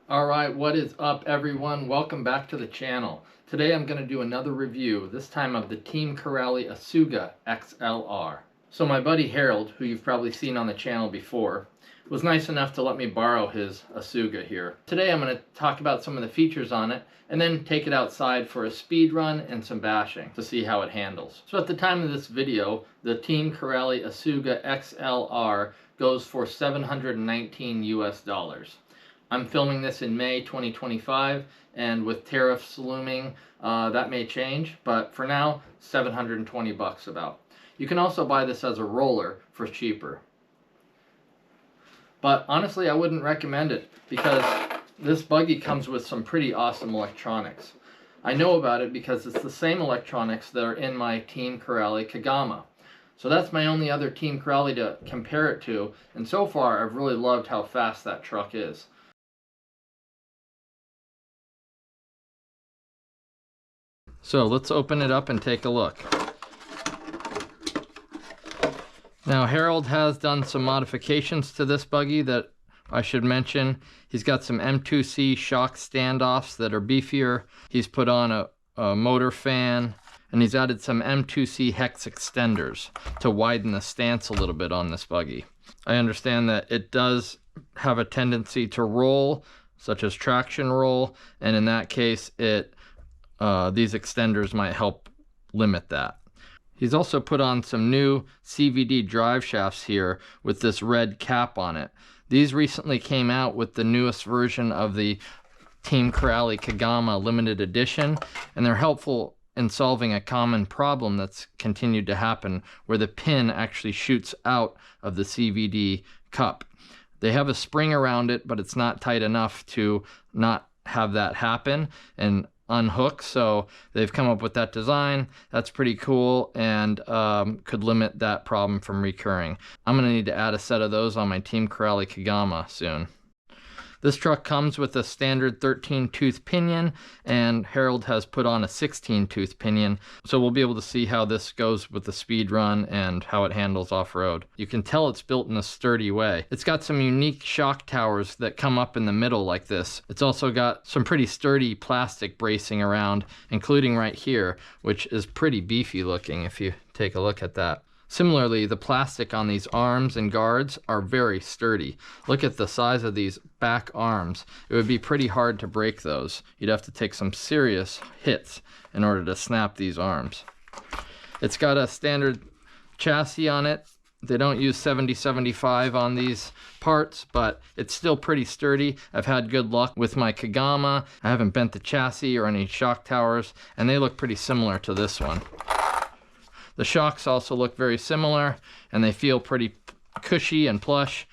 Alright, what is up everyone? Welcome back to the channel. Today I'm going to do another review, this time of the Team Corally Asuga XLR. So my buddy Harold, who you've probably seen on the channel before, was nice enough to let me borrow his Asuga here. Today I'm going to talk about some of the features on it and then take it outside for a speed run and some bashing to see how it handles. So at the time of this video, the Team Corally Asuga XLR goes for $719 US. I'm filming this in May 2025, and with tariffs looming, that may change, but for now, 720 bucks about. You can also buy this as a roller for cheaper. But honestly, I wouldn't recommend it because this buggy comes with some pretty awesome electronics. I know about it because it's the same electronics that are in my Team Corally Kagama. So that's my only other Team Corally to compare it to, and so far I've really loved how fast that truck is. So let's open it up and take a look. Now Harold has done some modifications to this buggy that I should mention. He's got some M2C shock standoffs that are beefier. He's put on a motor fan, and he's added some M2C hex extenders to widen the stance a little bit on this buggy. I understand that it does have a tendency to roll, such as traction roll, and in that case these extenders might help limit that. He's also put on some new CVD drive shafts here with this red cap on it. These recently came out with the newest version of the Team Corally Kagama limited edition, and they're helpful in solving a common problem that's continued to happen where the pin actually shoots out of the CVD cup. They have a spring around it, but it's not tight enough to not have that happen and unhook, so they've come up with that design. That's pretty cool and could limit that problem from recurring. I'm gonna need to add a set of those on my Team Corally Kagama soon. This truck comes with a standard 13-tooth pinion, and Harold has put on a 16-tooth pinion, so we'll be able to see how this goes with the speed run and how it handles off-road. You can tell it's built in a sturdy way. It's got some unique shock towers that come up in the middle like this. It's also got some pretty sturdy plastic bracing around, including right here, which is pretty beefy looking if you take a look at that. Similarly, the plastic on these arms and guards are very sturdy. Look at the size of these back arms. It would be pretty hard to break those. You'd have to take some serious hits in order to snap these arms. It's got a standard chassis on it. They don't use 70-75 on these parts, but it's still pretty sturdy. I've had good luck with my Kagama. I haven't bent the chassis or any shock towers, and they look pretty similar to this one. The shocks also look very similar, and they feel pretty cushy and plush.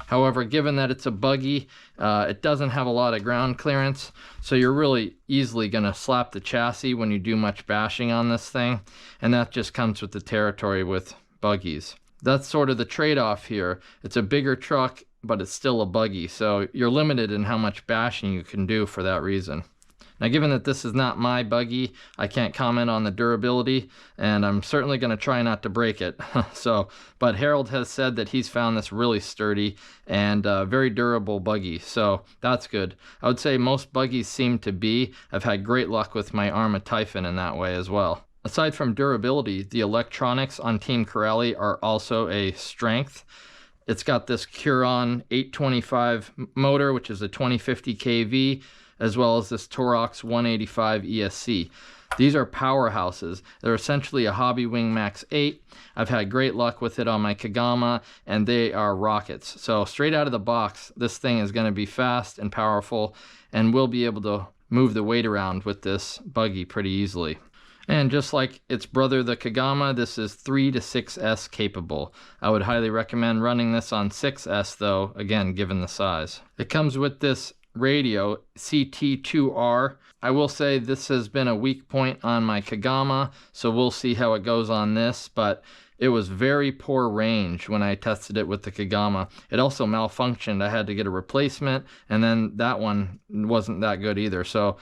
However, given that it's a buggy, it doesn't have a lot of ground clearance, so you're really easily going to slap the chassis when you do much bashing on this thing, and that just comes with the territory with buggies. That's sort of the trade-off here. It's a bigger truck, but it's still a buggy, so you're limited in how much bashing you can do for that reason. Now, given that this is not my buggy, I can't comment on the durability, and I'm certainly going to try not to break it. But Harold has said that he's found this really sturdy and very durable buggy, so that's good. I would say most buggies seem to be. I've had great luck with my Arrma Typhon in that way as well. Aside from durability, the electronics on Team Corally are also a strength. It's got this Curon 825 motor, which is a 2050 kV, as well as this Torox 185 ESC. These are powerhouses. They're essentially a Hobby Wing Max 8. I've had great luck with it on my Kagama, and they are rockets. So straight out of the box, this thing is going to be fast and powerful, and we'll be able to move the weight around with this buggy pretty easily. And just like its brother, the Kagama, this is 3 to 6S capable. I would highly recommend running this on 6S though, again, given the size. It comes with this radio, CT2R. I will say this has been a weak point on my Kagama, so we'll see how it goes on this, but it was very poor range when I tested it with the Kagama. It also malfunctioned. I had to get a replacement, and then that one wasn't that good either. So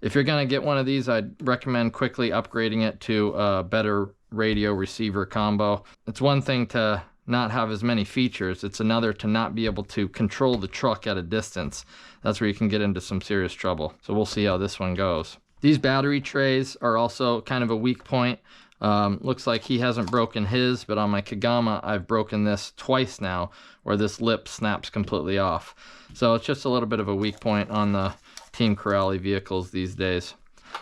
if you're going to get one of these, I'd recommend quickly upgrading it to a better radio receiver combo. It's one thing to not have as many features. It's another to not be able to control the truck at a distance. That's where you can get into some serious trouble. So we'll see how this one goes. These battery trays are also kind of a weak point. Looks like he hasn't broken his, but on my Kagama, I've broken this twice now, where this lip snaps completely off. So it's just a little bit of a weak point on the Team Corally vehicles these days.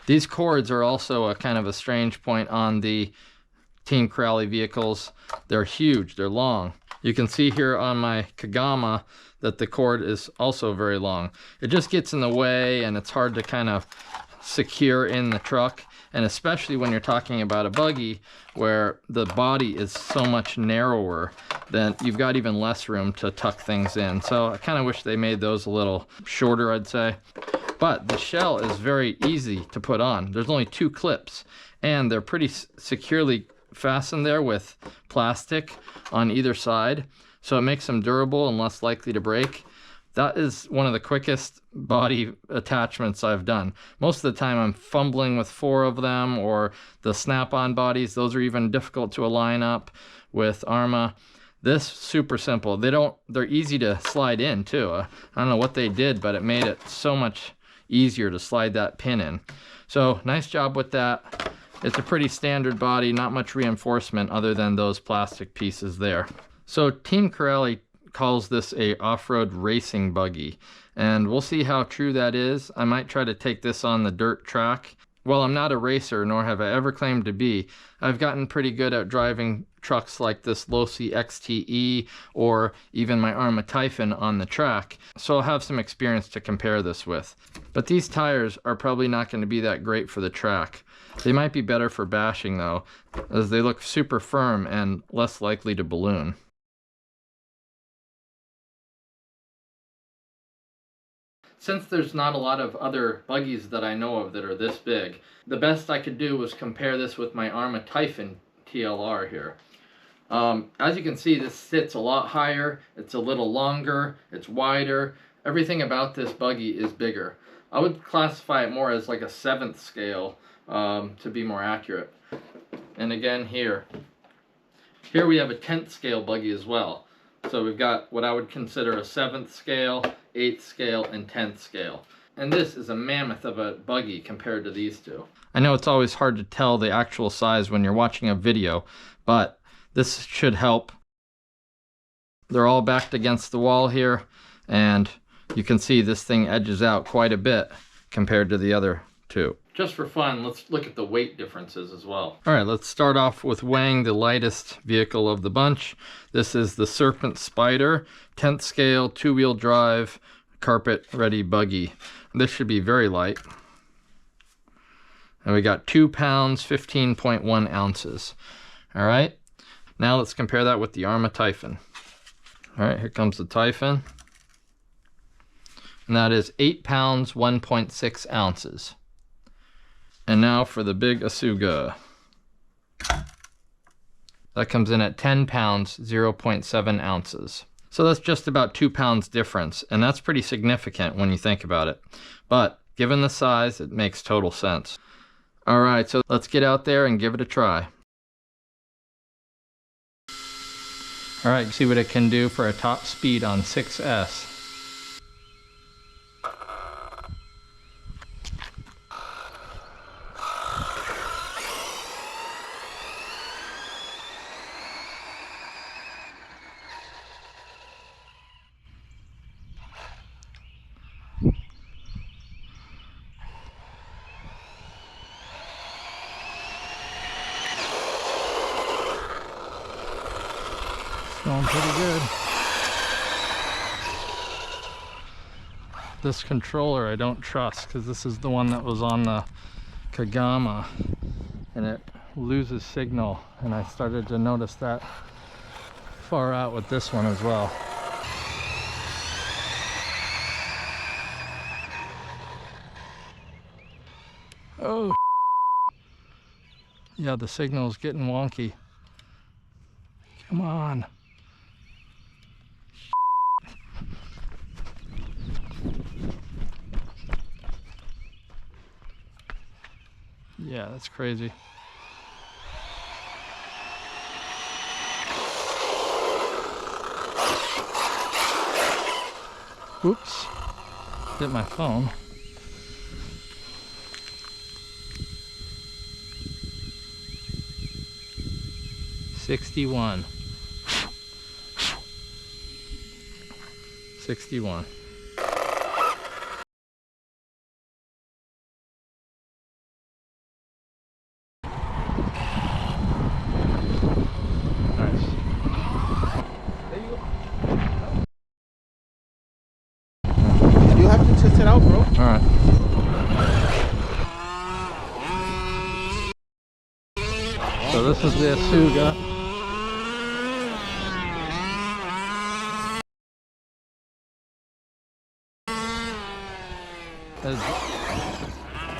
These cords are also a kind of a strange point on the Team Corally vehicles. They're huge, they're long. You can see here on my Kagama that the cord is also very long. It just gets in the way, and it's hard to kind of secure in the truck, and especially when you're talking about a buggy where the body is so much narrower, then you've got even less room to tuck things in. So I kind of wish they made those a little shorter, I'd say. But the shell is very easy to put on. There's only 2 clips, and they're pretty securely fastened there with plastic on either side, so it makes them durable and less likely to break. That is one of the quickest body attachments I've done. Most of the time I'm fumbling with 4 of them, or the snap-on bodies. Those are even difficult to align up with Arrma. This, super simple. They're easy to slide in too. I don't know what they did, but it made it so much easier to slide that pin in. So nice job with that. It's a pretty standard body, not much reinforcement other than those plastic pieces there. So Team Corally calls this a off-road racing buggy, and we'll see how true that is. I might try to take this on the dirt track. While I'm not a racer, nor have I ever claimed to be, I've gotten pretty good at driving trucks like this Losi XTE or even my Arrma Typhon on the track, so I'll have some experience to compare this with. But these tires are probably not going to be that great for the track. They might be better for bashing though, as they look super firm and less likely to balloon. Since there's not a lot of other buggies that I know of that are this big, the best I could do was compare this with my Arrma Typhon TLR here. As you can see, this sits a lot higher, it's a little longer, it's wider. Everything about this buggy is bigger. I would classify it more as like a 7th scale to be more accurate. And again here we have a 10th scale buggy as well. So we've got what I would consider a 7th scale, 8th scale, and 10th scale. And this is a mammoth of a buggy compared to these two. I know it's always hard to tell the actual size when you're watching a video, but this should help. They're all backed against the wall here, and you can see this thing edges out quite a bit compared to the other two. Just for fun, let's look at the weight differences as well. All right, let's start off with weighing the lightest vehicle of the bunch. This is the Serpent Spider, 10th scale, 2-wheel drive, carpet-ready buggy. This should be very light. And we got 2 pounds, 15.1 ounces. All right, now let's compare that with the Arrma Typhon. All right, here comes the Typhon. And that is 8 pounds, 1.6 ounces. And now for the big Asuga. That comes in at 10 pounds, 0.7 ounces. So that's just about 2 pounds difference, and that's pretty significant when you think about it. But given the size, it makes total sense. All right, so let's get out there and give it a try. All right, see what it can do for a top speed on 6S. Going pretty good. This controller I don't trust, because this is the one that was on the Kagama, and it loses signal, and I started to notice that far out with this one as well. Oh, yeah, the signal's getting wonky. Come on. Yeah, that's crazy. Oops. Hit my phone. $61. 61. Nice. You have to test it out, bro. All right. So this is the Asuga.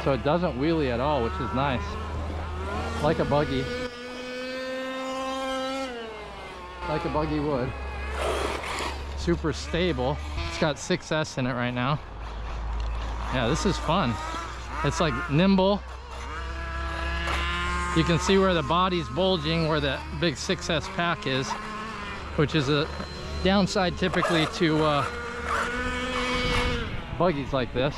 So it doesn't wheelie at all, which is nice. Like a buggy. Like a buggy would. Super stable. It's got 6S in it right now. Yeah, this is fun. It's like nimble. You can see where the body's bulging, where the big 6S pack is, which is a downside typically to buggies like this.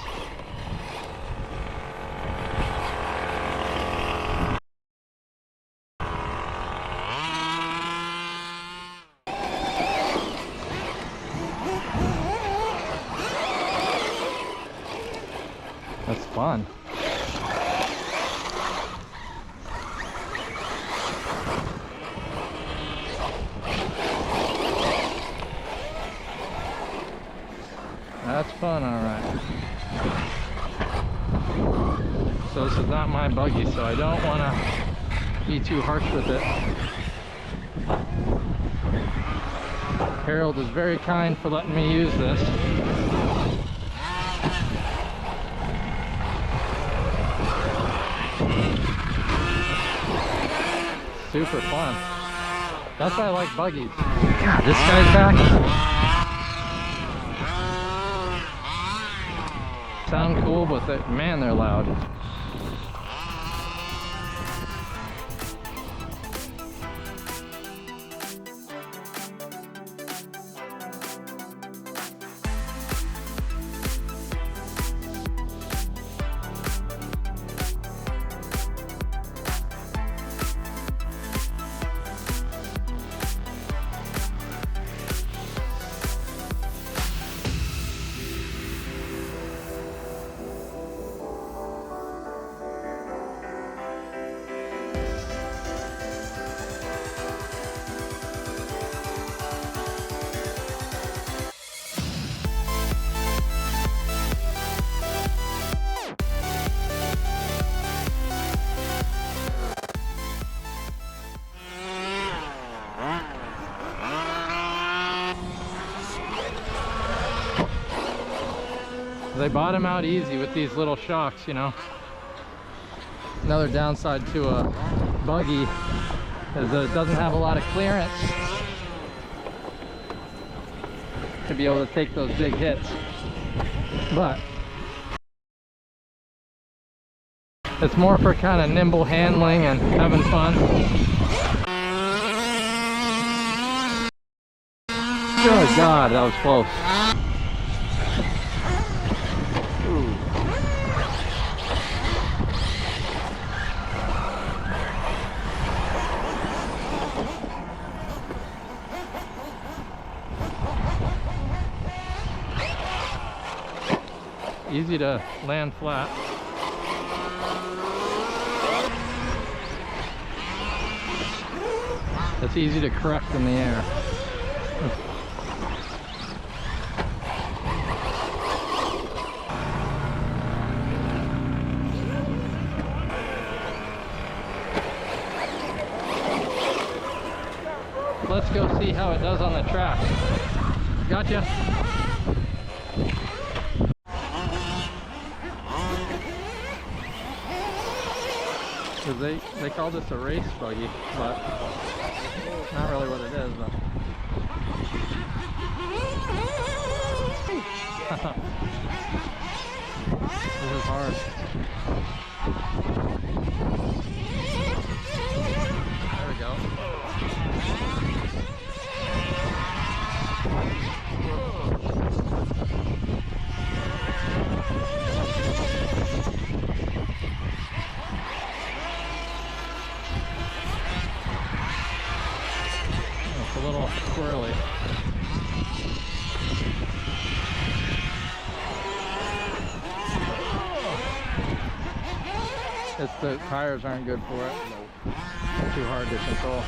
That's fun. That's fun, all right. So this is not my buggy, so I don't want to be too harsh with it. Harold is very kind for letting me use this. Super fun. That's why I like buggies. God, this guy's back. Sound cool, but man, they're loud. They bottom out easy with these little shocks, you know. Another downside to a buggy is that it doesn't have a lot of clearance to be able to take those big hits. But it's more for kind of nimble handling and having fun. Oh God, that was close. Easy to land flat. It's easy to correct in the air. Let's go see how it does on the track. Gotcha. Because they call this a race buggy, but Not really what it is, but. This is hard. There we go. It's a little squirrely. The tires aren't good for it. It's too hard to control.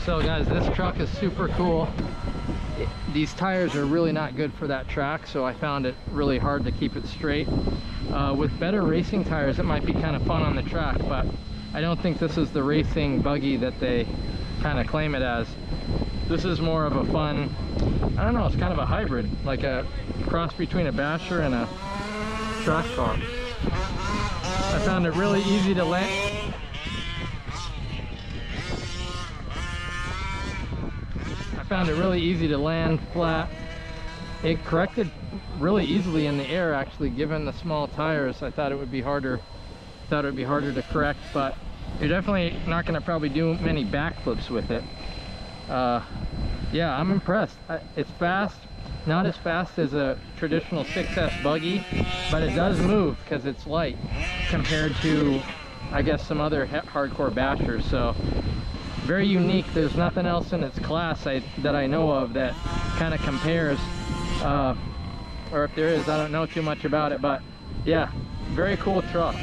So guys, this truck is super cool. These tires are really not good for that track, so I found it really hard to keep it straight. With better racing tires, it might be kind of fun on the track, but I don't think this is the racing buggy that they kind of claim it as. This is more of a fun, I don't know, it's kind of a hybrid, like a cross between a basher and a track car. I found it really easy to land. Found it really easy to land flat. It corrected really easily in the air, actually, given the small tires. I thought it would be harder to correct, but you're definitely not going to probably do many backflips with it. Yeah, I'm impressed. It's fast, not as fast as a traditional 6S buggy, but it does move because it's light compared to, I guess, some other hardcore bashers. So very unique. There's nothing else in its class that I know of that kind of compares, or if there is, I don't know too much about it, but yeah, very cool truck.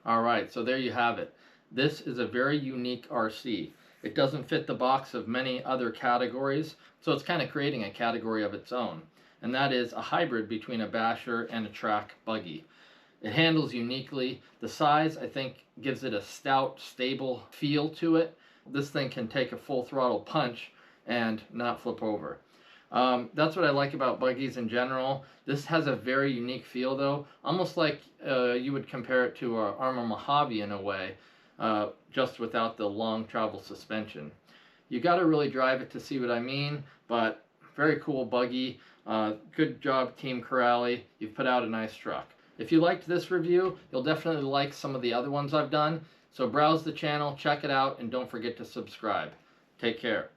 All right, so there you have it. This is a very unique RC. It doesn't fit the box of many other categories, so it's kind of creating a category of its own, and that is a hybrid between a basher and a track buggy. It handles uniquely. The size, I think, gives it a stout, stable feel to it. This thing can take a full throttle punch and not flip over. That's what I like about buggies in general. This has a very unique feel, though, almost like you would compare it to an Arrma Mojave in a way, just without the long travel suspension. You got to really drive it to see what I mean, but very cool buggy. Good job, Team Corally. You've put out a nice truck. If you liked this review, you'll definitely like some of the other ones I've done. So browse the channel, check it out, and don't forget to subscribe. Take care.